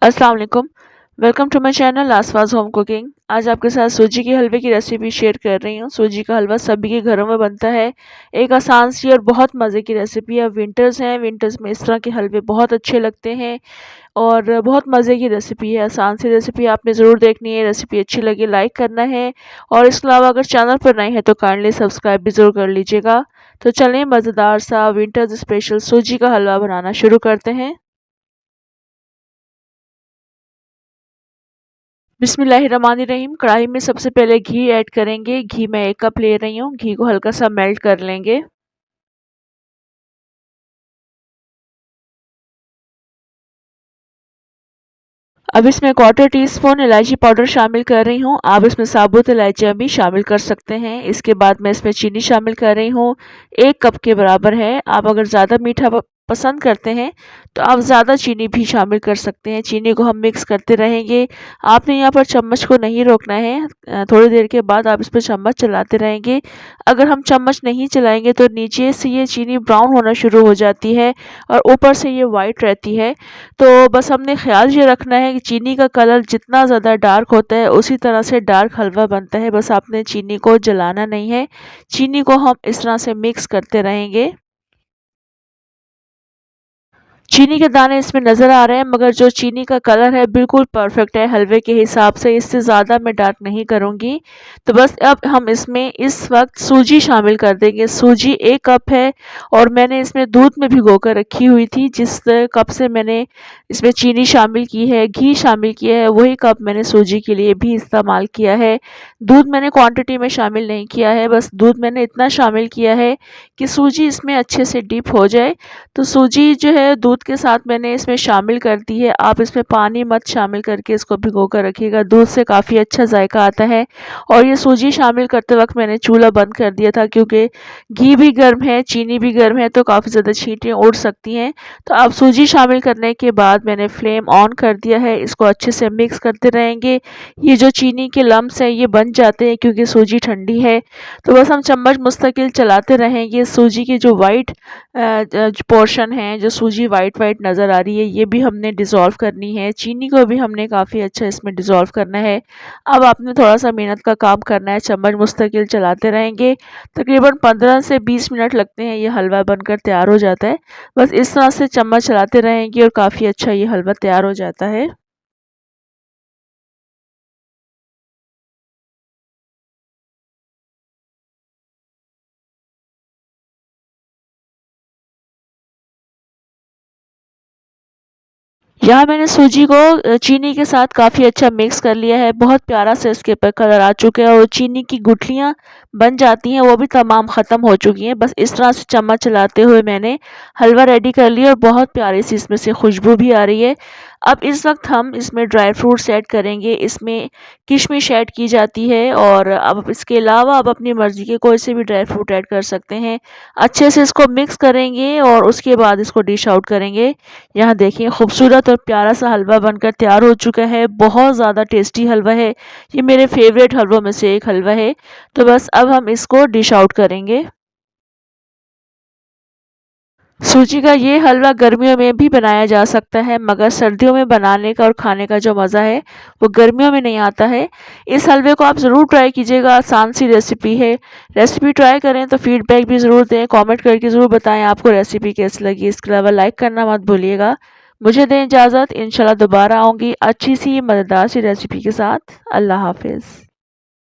अस्सलाम वालेकुम। Welcome to my channel Asfa's home cooking. आज आपके साथ सूजी के हलवे की रेसिपी शेयर कर रही हूँ। सूजी का हलवा सभी के घरों में बनता है। एक आसान सी और बहुत मज़े की रेसिपी है। विंटर्स हैं, विंटर्स में इस तरह के हलवे बहुत अच्छे लगते हैं और बहुत मज़े की रेसिपी है। आसान सी रेसिपी आपने ज़रूर देखनी है। रेसिपी अच्छी लगी लाइक करना है और इसके अलावा अगर चैनल पर नए हैं तो काइंडली सब्सक्राइब भी ज़रूर कर लीजिएगा। तो चलें मज़ेदार सा विंटर्स स्पेशल सूजी का हलवा बनाना शुरू करते हैं। बिस्मिल्लाहिर्रहमानिर्रहीम। कढ़ाई में सबसे पहले घी ऐड करेंगे। घी मैं 1 कप ले रही हूँ। घी को हल्का सा मेल्ट कर लेंगे। अब इसमें 1/4 टीस्पून इलायची पाउडर शामिल कर रही हूँ। आप इसमें साबुत इलायचियाँ भी शामिल कर सकते हैं। इसके बाद मैं इसमें चीनी शामिल कर रही हूँ। 1 कप के बराबर है। आप अगर ज़्यादा मीठा पसंद करते हैं तो आप ज़्यादा चीनी भी शामिल कर सकते हैं। चीनी को हम मिक्स करते रहेंगे। आपने यहाँ पर चम्मच को नहीं रोकना है। थोड़ी देर के बाद आप इस पर चम्मच चलाते रहेंगे। अगर हम चम्मच नहीं चलाएंगे तो नीचे से ये चीनी ब्राउन होना शुरू हो जाती है और ऊपर से ये वाइट रहती है। तो बस हमने ख़्याल ये रखना है कि चीनी का कलर जितना ज़्यादा डार्क होता है उसी तरह से डार्क हलवा बनता है। बस आपने चीनी को जलाना नहीं है। चीनी को हम इस तरह से मिक्स करते रहेंगे। चीनी के दाने इसमें नज़र आ रहे हैं मगर जो चीनी का कलर है बिल्कुल परफेक्ट है हलवे के हिसाब से। इससे ज़्यादा मैं डार्क नहीं करूँगी। तो बस अब हम इसमें इस वक्त सूजी शामिल कर देंगे। सूजी 1 कप है और मैंने इसमें दूध में भिगोकर रखी हुई थी। जिस कप से मैंने इसमें चीनी शामिल की है, घी शामिल किया है, वही कप मैंने सूजी के लिए भी इस्तेमाल किया है। दूध मैंने क्वांटिटी में शामिल नहीं किया है। बस दूध मैंने इतना शामिल किया है कि सूजी इसमें अच्छे से डिप हो जाए। तो सूजी जो है दूध के साथ मैंने इसमें शामिल कर दी है। आप इसमें पानी मत शामिल करके इसको भिगो कर रखिएगा। दूध से काफ़ी अच्छा जायका आता है। और ये सूजी शामिल करते वक्त मैंने चूल्हा बंद कर दिया था क्योंकि घी भी गर्म है, चीनी भी गर्म है तो काफ़ी ज़्यादा छींटें उड़ सकती हैं। तो अब सूजी शामिल करने के बाद मैंने फ्लेम ऑन कर दिया है। इसको अच्छे से मिक्स करते रहेंगे। ये जो चीनी के लम्स हैं ये बन जाते हैं क्योंकि सूजी ठंडी है। तो बस हम चम्मच मुस्तकिल चलाते रहेंगे। सूजी की जो वाइट पोर्शन है, जो सूजी वाइट वाइट नज़र आ रही है, ये भी हमने डिज़ोल्व करनी है। चीनी को भी हमने काफ़ी अच्छा इसमें डिज़ोल्व करना है। अब आपने थोड़ा-सा मेहनत का काम करना है। चम्मच मुस्तकिल चलाते रहेंगे। तकरीबन 15 से 20 मिनट लगते हैं, ये हलवा बनकर तैयार हो जाता है। बस इस तरह से चम्मच चलाते रहेंगे और काफ़ी अच्छा ये हलवा तैयार हो जाता है। यहाँ मैंने सूजी को चीनी के साथ काफ़ी अच्छा मिक्स कर लिया है। बहुत प्यारा सा इसके ऊपर कलर आ चुका है और चीनी की गुठलियाँ बन जाती हैं वो भी तमाम ख़त्म हो चुकी हैं। बस इस तरह से चम्मच चलाते हुए मैंने हलवा रेडी कर लिया और बहुत प्यारी सी इसमें से खुशबू भी आ रही है। अब इस वक्त हम इसमें ड्राई फ्रूट्स ऐड करेंगे। इसमें किशमिश ऐड की जाती है और अब इसके अलावा आप अपनी मर्ज़ी के कोई से भी ड्राई फ्रूट ऐड कर सकते हैं। अच्छे से इसको मिक्स करेंगे और उसके बाद इसको डिश आउट करेंगे। यहाँ देखिए खूबसूरत और प्यारा सा हलवा बनकर तैयार हो चुका है। बहुत ज़्यादा टेस्टी हलवा है। ये मेरे फेवरेट हलवों में से एक हलवा है। तो बस अब हम इसको डिश आउट करेंगे। सूजी का ये हलवा गर्मियों में भी बनाया जा सकता है मगर सर्दियों में बनाने का और खाने का जो मज़ा है वो गर्मियों में नहीं आता है। इस हलवे को आप ज़रूर ट्राई कीजिएगा। आसान सी रेसिपी है। रेसिपी ट्राई करें तो फीडबैक भी ज़रूर दें। कमेंट करके ज़रूर बताएं आपको रेसिपी कैसी लगी। इसके अलावा लाइक करना मत भूलिएगा। मुझे दें इजाज़त। इंशाल्लाह दोबारा आऊँगी अच्छी सी मज़ेदार सी रेसिपी के साथ। अल्लाह हाफ़िज़।